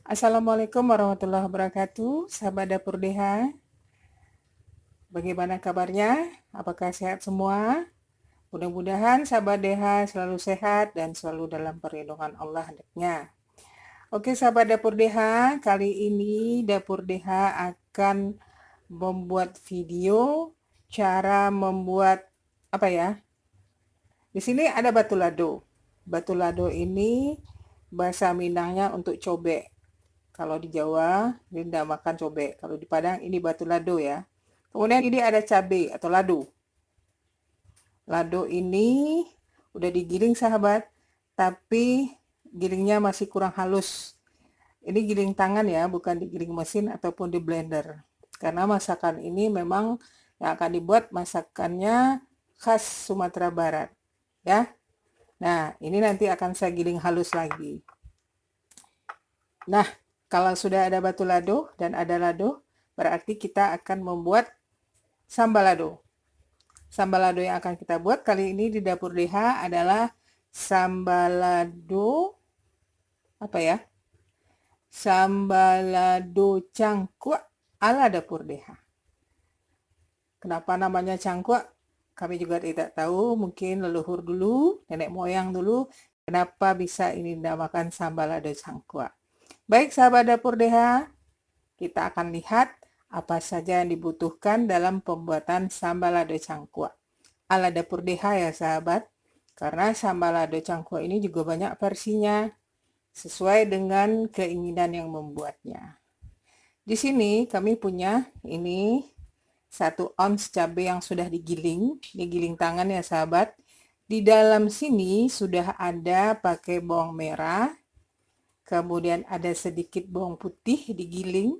Assalamualaikum warahmatullahi wabarakatuh, sahabat Dapur DH. Bagaimana kabarnya? Apakah sehat semua? Mudah-mudahan sahabat DH selalu sehat dan selalu dalam perlindungan Allah hendaknya. Oke sahabat Dapur DH, kali ini Dapur DH akan membuat video cara membuat Di sini ada batu lado. Batu lado ini bahasa Minangnya untuk cobek. Kalau di Jawa, ini dinamakan cobek. Kalau di Padang, ini batu lado ya. Kemudian ini ada cabai atau lado. Lado ini udah digiling sahabat, tapi gilingnya masih kurang halus. Ini giling tangan ya, bukan digiling mesin ataupun di blender. Karena masakan ini memang yang akan dibuat masakannya khas Sumatera Barat. Ya. Nah, ini nanti akan saya giling halus lagi. Nah, kalau sudah ada batu lado dan ada lado, berarti kita akan membuat sambal lado. Sambal lado yang akan kita buat kali ini di Dapur DH adalah sambal lado Sambal lado cangkuak ala Dapur DH. Kenapa namanya cangkuak? Kami juga tidak tahu, mungkin leluhur dulu, nenek moyang dulu, kenapa bisa ini dinamakan sambal lado cangkuak. Baik sahabat Dapur DH, kita akan lihat apa saja yang dibutuhkan dalam pembuatan sambal lado cangkuak ala Dapur DH ya sahabat. Karena sambal lado cangkuak ini juga banyak versinya, sesuai dengan keinginan yang membuatnya. Di sini kami punya ini 1 ons cabai yang sudah digiling tangan ya sahabat. Di dalam sini sudah ada pakai bawang merah, kemudian ada sedikit bawang putih digiling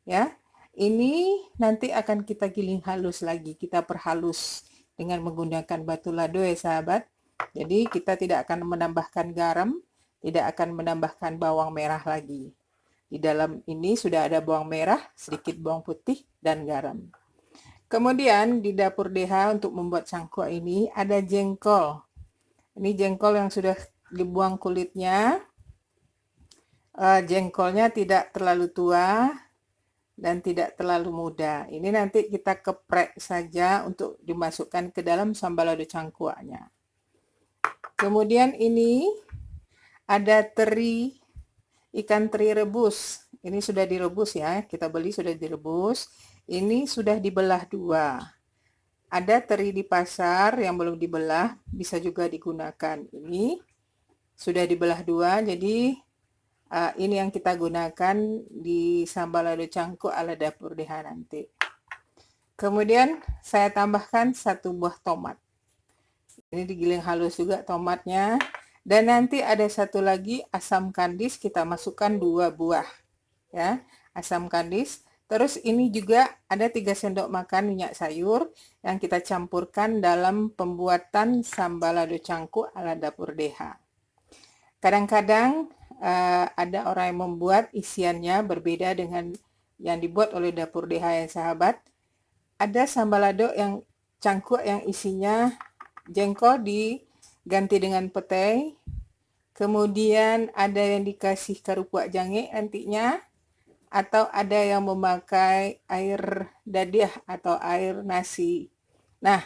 ya. Ini nanti akan kita giling halus lagi, kita perhalus dengan menggunakan batu lado ya sahabat. Jadi kita tidak akan menambahkan garam, tidak akan menambahkan bawang merah lagi. Di dalam ini sudah ada bawang merah, sedikit bawang putih dan garam. Kemudian di Dapur DH untuk membuat cangkuak ini ada jengkol. Ini jengkol yang sudah dibuang kulitnya. Jengkolnya tidak terlalu tua dan tidak terlalu muda. Ini nanti kita keprek saja untuk dimasukkan ke dalam sambal lado cangkuaknya. Kemudian ini ada ikan teri rebus. Ini sudah direbus ya, kita beli sudah direbus. Ini sudah dibelah 2. Ada teri di pasar yang belum dibelah, bisa juga digunakan. Ini sudah dibelah 2, jadi ini yang kita gunakan di sambal lado cangkuak ala Dapur DH nanti. Kemudian saya tambahkan 1 buah tomat. Ini digiling halus juga tomatnya. Dan nanti ada 1 lagi asam kandis, kita masukkan 2 buah. Ya, asam kandis. Terus ini juga ada 3 sendok makan minyak sayur yang kita campurkan dalam pembuatan sambal lado cangkuak ala Dapur DH. Kadang-kadang ada orang yang membuat isiannya berbeda dengan yang dibuat oleh Dapur DH ya sahabat. Ada sambal lado yang cangkuak yang isinya jengkol diganti dengan petai. Kemudian ada yang dikasih karupuak jange nantinya. Atau ada yang memakai air dadiah atau air nasi. Nah,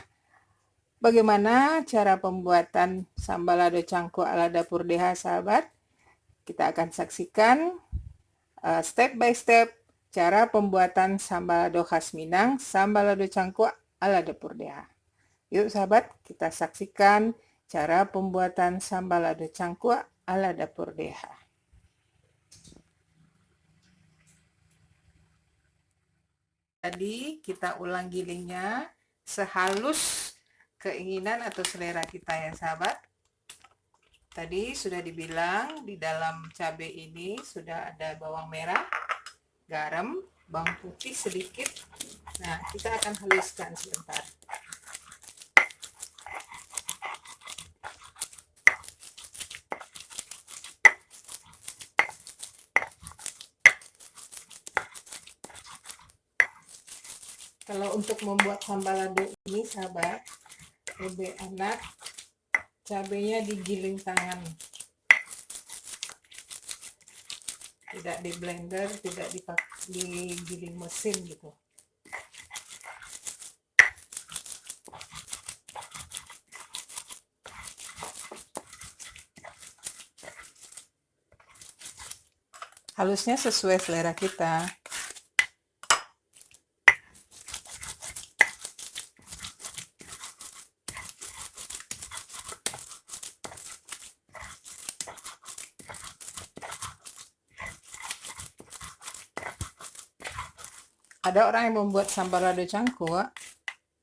bagaimana cara pembuatan sambal lado cangkuak ala Dapur DH sahabat? Kita akan saksikan step by step cara pembuatan sambal lado khas Minang, sambal lado cangkuak ala Dapur DH. Yuk sahabat, kita saksikan cara pembuatan sambal lado cangkuak ala Dapur DH. Tadi kita ulang gilingnya sehalus keinginan atau selera kita ya sahabat. Tadi sudah dibilang di dalam cabai ini sudah ada bawang merah, garam, bawang putih sedikit. Nah, kita akan haluskan sebentar. Kalau untuk membuat sambal lado ini sahabat, lebih enak cabenya digiling tangan. tidak di blender, tidak digiling mesin gitu. Halusnya sesuai selera kita. Ada orang yang membuat sambal lado cangkuak,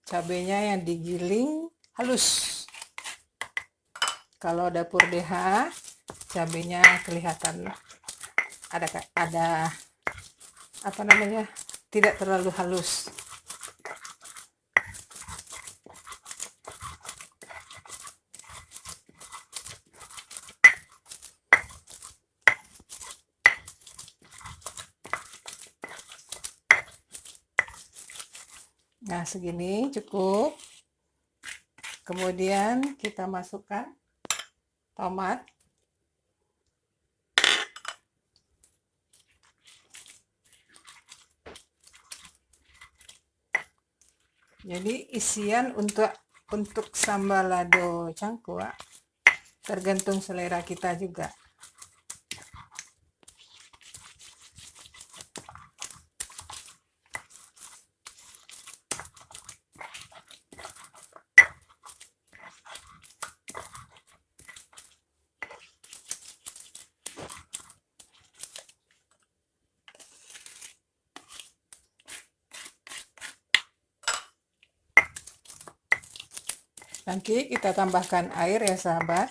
cabenya yang digiling halus. Kalau dapur DH, cabenya kelihatan ada apa namanya, tidak terlalu halus. Nah, segini cukup. Kemudian kita masukkan tomat. Jadi isian untuk sambal lado cangkuak tergantung selera kita juga. Nanti kita tambahkan air ya sahabat.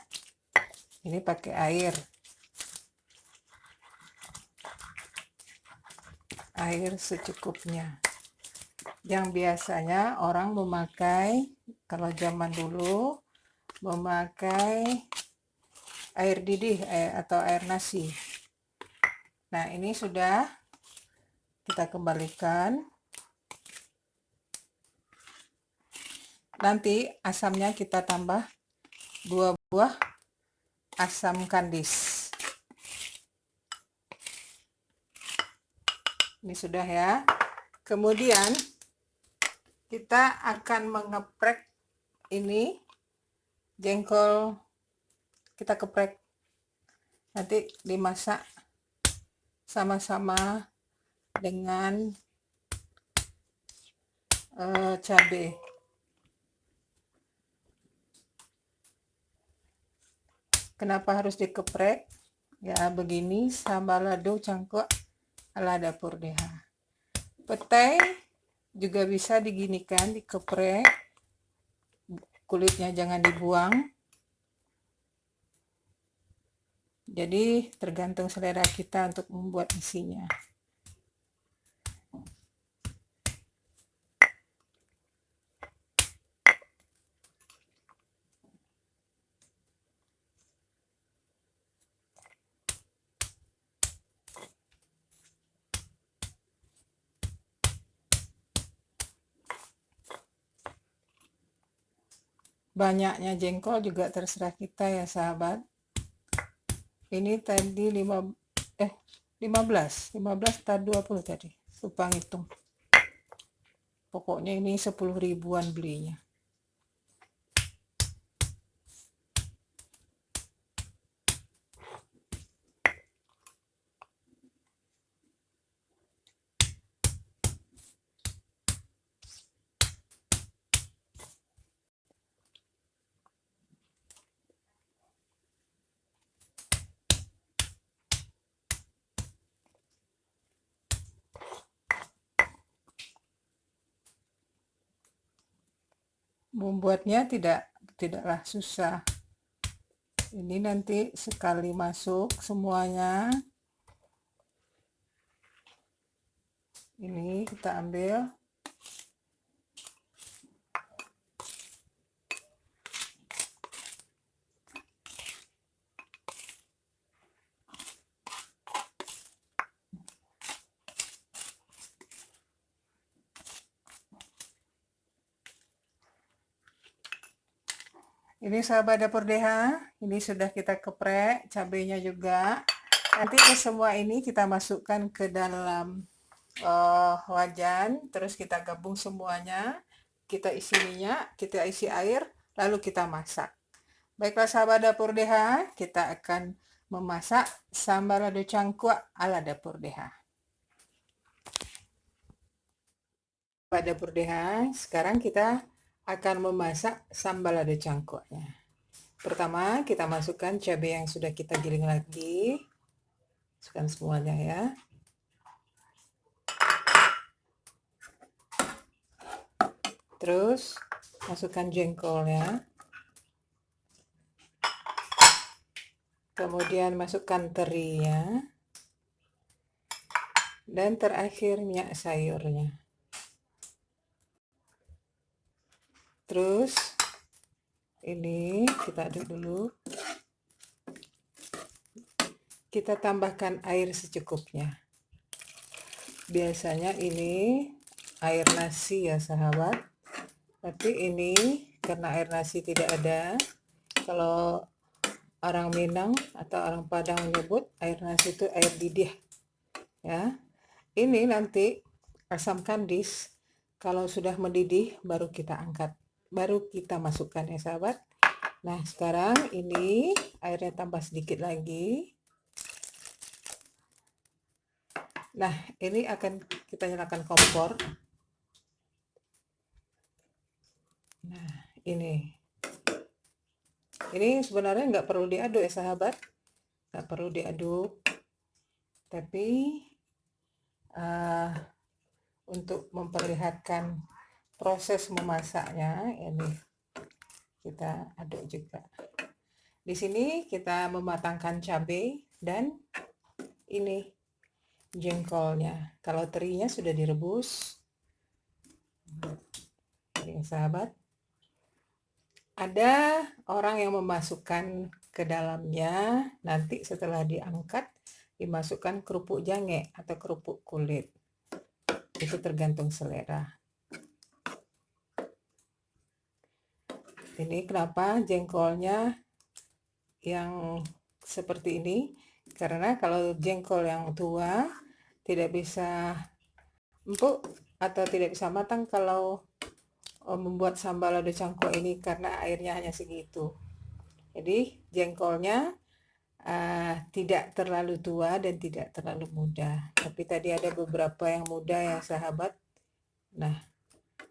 Ini pakai air secukupnya. Yang biasanya orang memakai, kalau zaman dulu memakai air didih atau air nasi. Nah, ini sudah kita kembalikan. Nanti asamnya kita tambah 2 buah asam kandis. Ini sudah ya. Kemudian kita akan mengeprek ini jengkol, kita keprek. Nanti dimasak sama-sama dengan cabai. Kenapa harus dikeprek? Ya begini sambal lado cangkuak ala dapur DH. Petai juga bisa diginikan, dikeprek, kulitnya jangan dibuang. Jadi tergantung selera kita untuk membuat isinya. Banyaknya jengkol juga terserah kita ya sahabat. Ini tadi 15 atau 20 tadi, lupa ngitung. Pokoknya ini 10 ribuan belinya. Membuatnya tidaklah susah. Ini nanti sekali masuk semuanya. Ini kita ambil. Ini sahabat dapur DH, ini sudah kita keprek, cabenya juga. Nanti ke semua ini kita masukkan ke dalam wajan, terus kita gabung semuanya, kita isi minyak, kita isi air, lalu kita masak. Baiklah sahabat Dapur DH, kita akan memasak sambal lado cangkuak ala Dapur DH. Sahabat Dapur DH, sekarang kita akan memasak sambal lado cangkuaknya. Pertama, kita masukkan cabai yang sudah kita giling lagi. Masukkan semuanya ya. Terus masukkan jengkolnya. Kemudian masukkan terinya. Dan terakhir minyak sayurnya. Terus ini kita aduk dulu. Kita tambahkan air secukupnya. Biasanya ini air nasi ya sahabat. Tapi ini karena air nasi tidak ada. Kalau orang Minang atau orang Padang menyebut air nasi itu air didih. Ya. Ini nanti asam kandis. Kalau sudah mendidih baru kita angkat. Baru kita masukkan ya sahabat. Nah, sekarang ini airnya tambah sedikit lagi. Nah, ini akan kita nyalakan kompor. Nah, ini sebenarnya nggak perlu diaduk ya sahabat, nggak perlu diaduk. Tapi untuk memperlihatkan proses memasaknya, ini kita aduk juga. Di sini kita mematangkan cabai dan ini jengkolnya. Kalau terinya sudah direbus. Ini sahabat. Ada orang yang memasukkan ke dalamnya, nanti setelah diangkat dimasukkan kerupuk jange atau kerupuk kulit. Itu tergantung selera. Ini kenapa jengkolnya yang seperti ini? Karena kalau jengkol yang tua tidak bisa empuk atau tidak bisa matang kalau membuat sambal lado cangkuak ini karena airnya hanya segitu. Jadi jengkolnya tidak terlalu tua dan tidak terlalu muda. Tapi tadi ada beberapa yang muda ya sahabat. Nah,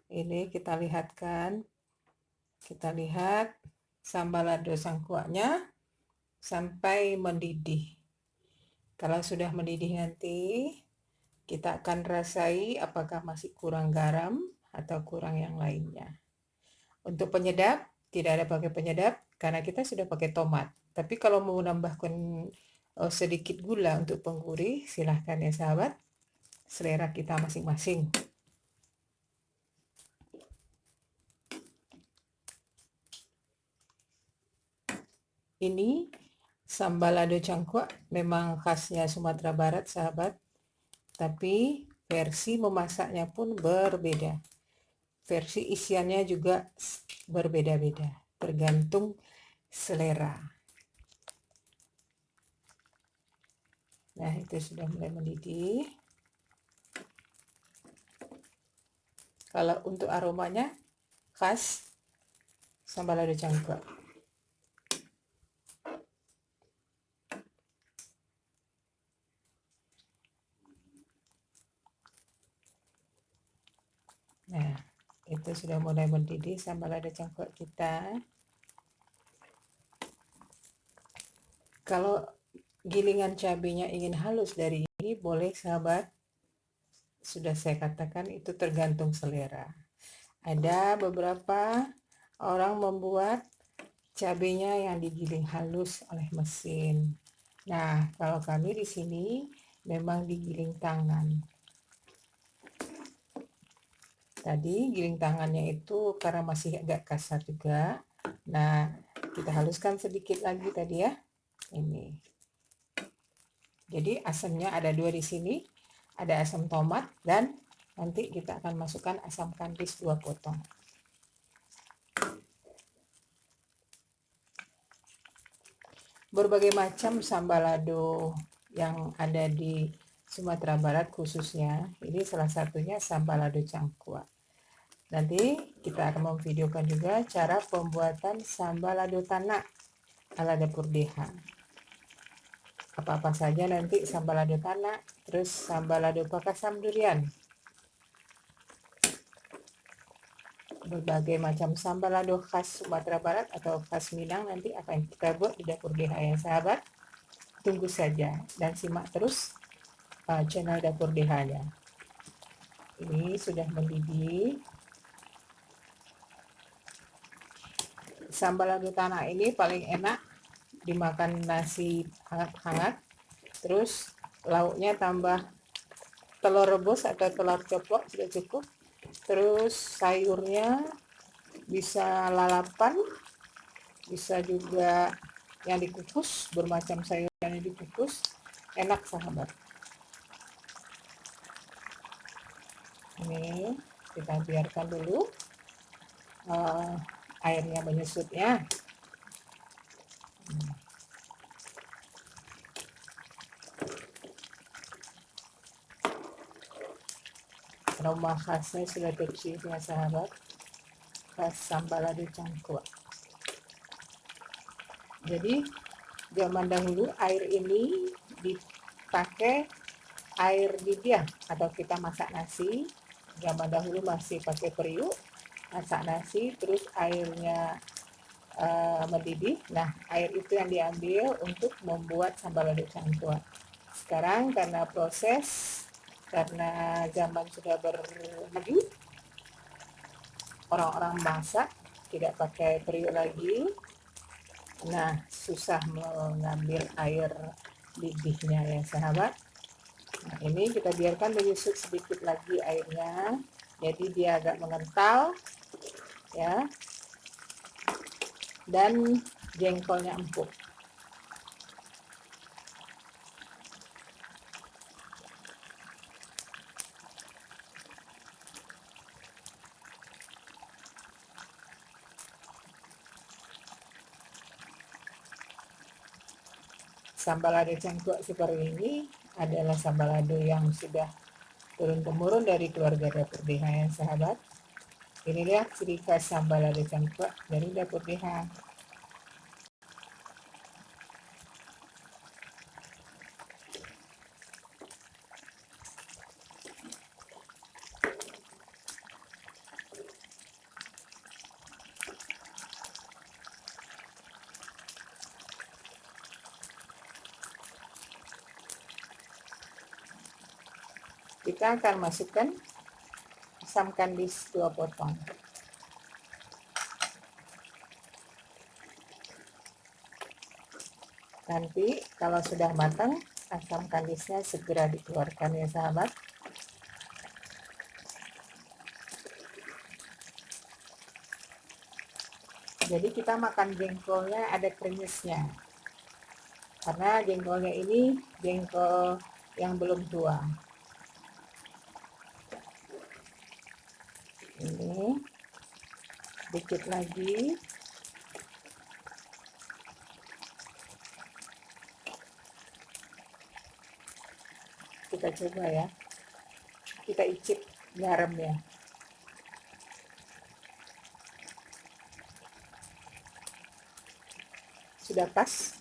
ini kita lihatkan. Kita lihat sambal lado cangkuaknya sampai mendidih. Kalau sudah mendidih nanti kita akan rasai apakah masih kurang garam atau kurang yang lainnya. Untuk penyedap, tidak ada pakai penyedap karena kita sudah pakai tomat. Tapi kalau mau menambahkan sedikit gula untuk penggurih, silahkan ya sahabat. Selera kita masing-masing. Ini sambal lado cangkuak memang khasnya Sumatera Barat sahabat. Tapi versi memasaknya pun berbeda. Versi isiannya juga berbeda-beda, tergantung selera. Nah, itu sudah mulai mendidih. Kalau untuk aromanya khas sambal lado cangkuak. Nah, itu sudah mulai mendidih sambal lado cangkuak kita. Kalau gilingan cabenya ingin halus dari ini, boleh sahabat. Sudah saya katakan itu tergantung selera. Ada beberapa orang membuat cabenya yang digiling halus oleh mesin. Nah, kalau kami di sini memang digiling tangan. Tadi giling tangannya itu karena masih agak kasar juga. Nah, kita haluskan sedikit lagi tadi ya. Ini. Jadi asamnya ada dua di sini. Ada asam tomat dan nanti kita akan masukkan asam kandis 2 potong. Berbagai macam sambal lado yang ada di Sumatera Barat khususnya. Ini salah satunya sambal lado cangkuak. Nanti kita akan memvideokan juga cara pembuatan sambal lado tanak ala dapur DH. Apa-apa saja nanti sambal lado tanak, terus sambal lado pakasam durian. Berbagai macam sambal lado khas Sumatera Barat atau khas Minang nanti akan kita buat di dapur DH ya sahabat. Tunggu saja dan simak terus channel dapur DH-nya. Ini sudah mendidih. Sambal lado tanak ini paling enak dimakan nasi hangat-hangat. Terus lauknya tambah telur rebus atau telur ceplok sudah cukup. Terus sayurnya bisa lalapan, bisa juga yang dikukus, bermacam sayur yang dikukus, enak sahabat. Ini kita biarkan dulu airnya menyusut ya. Aroma khasnya sudah tercium ya sahabat, khas sambal lado cangkuak. Jadi zaman dahulu air ini dipakai air didiah atau kita masak nasi. Zaman dahulu masih pakai periuk, masak nasi, terus airnya mendidih. Nah, air itu yang diambil untuk membuat sambal lado cangkuak. Sekarang karena zaman sudah bermaju, orang-orang masak tidak pakai periuk lagi. Nah, susah mengambil air didihnya ya sahabat. Nah, ini kita biarkan menyusut sedikit lagi airnya, jadi dia agak mengental ya, dan jengkolnya empuk. Sambal lado cangkuak seperti ini adalah sambal lado yang sudah turun-temurun dari keluarga dapur DH ya sahabat. Inilah ciri khas sambal lado cangkuak dari dapur DH. Kita akan masukkan asam kandis 2 potong. Nanti kalau sudah matang, asam kandisnya segera dikeluarkan ya sahabat. Jadi kita makan jengkolnya ada krenyesnya, karena jengkolnya ini jengkol yang belum tua. Ini dikit lagi. Kita coba ya, kita icip garamnya. Sudah pas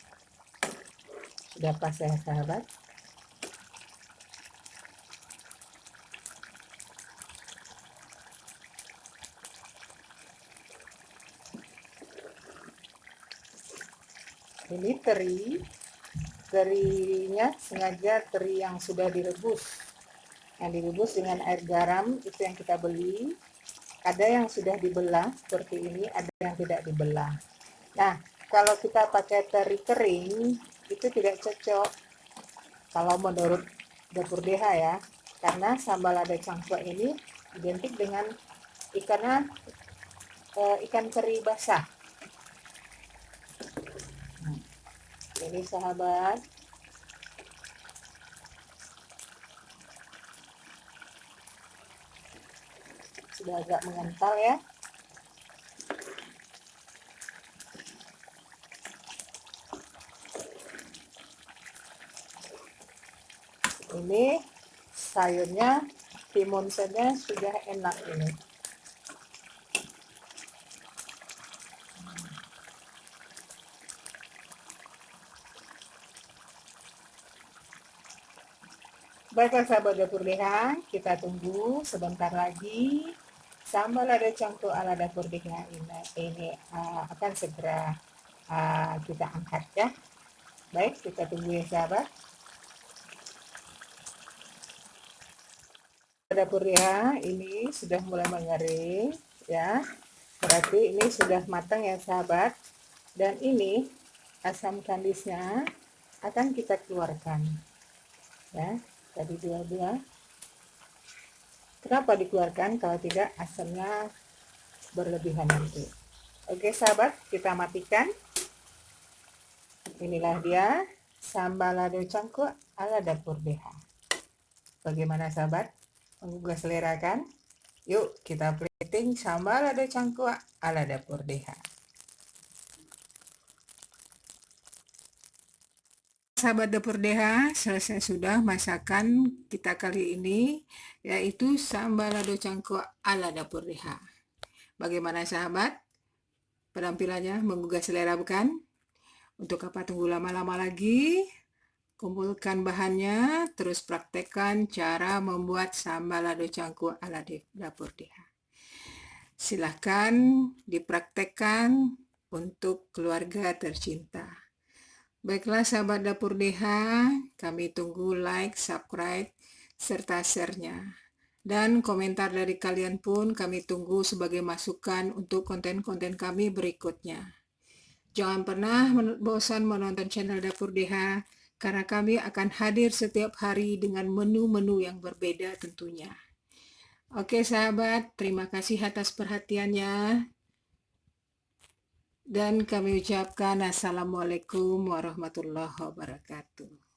ya sahabat. Ini terinya sengaja teri yang sudah direbus, yang direbus dengan air garam, itu yang kita beli. Ada yang sudah dibelah seperti ini, ada yang tidak dibelah. Nah, kalau kita pakai teri kering itu tidak cocok kalau menurut dapur DH ya, karena sambal lado cangkuak ini identik dengan ikan teri basah. Ini sahabat, sudah agak mengental ya. Ini sayurnya, timuntennya sudah enak ini. Baiklah sahabat dapur Deha, kita tunggu sebentar lagi. Sambal lado cangkuk ala dapur Deha ini akan segera kita angkat ya. Baik, kita tunggu ya sahabat. Dapur Deha ini sudah mulai mengering ya. Berarti ini sudah matang ya sahabat. Dan ini asam kandisnya akan kita keluarkan ya. Tadi dua-dua. Kenapa dikeluarkan? Kalau tidak asamnya berlebihan nanti. Oke sahabat, kita matikan. Inilah dia sambal lado cangkuk ala dapur Deha. Bagaimana sahabat? Menggugah selera kan? Yuk kita plating sambal lado cangkuk ala dapur Deha. Sahabat dapur Deha, selesai sudah masakan kita kali ini, yaitu sambal lado cangkuk ala dapur Deha. Bagaimana sahabat? Penampilannya menggugah selera bukan? Untuk apa tunggu lama-lama lagi? Kumpulkan bahannya, terus praktekkan cara membuat sambal lado cangkuk ala dapur Deha. Silahkan dipraktekkan untuk keluarga tercinta. Baiklah sahabat dapur Deha, kami tunggu like, subscribe, serta share-nya. Dan komentar dari kalian pun kami tunggu sebagai masukan untuk konten-konten kami berikutnya. Jangan pernah bosan menonton channel Dapur Deha, karena kami akan hadir setiap hari dengan menu-menu yang berbeda tentunya. Oke sahabat, terima kasih atas perhatiannya. Dan kami ucapkan Assalamualaikum warahmatullahi wabarakatuh.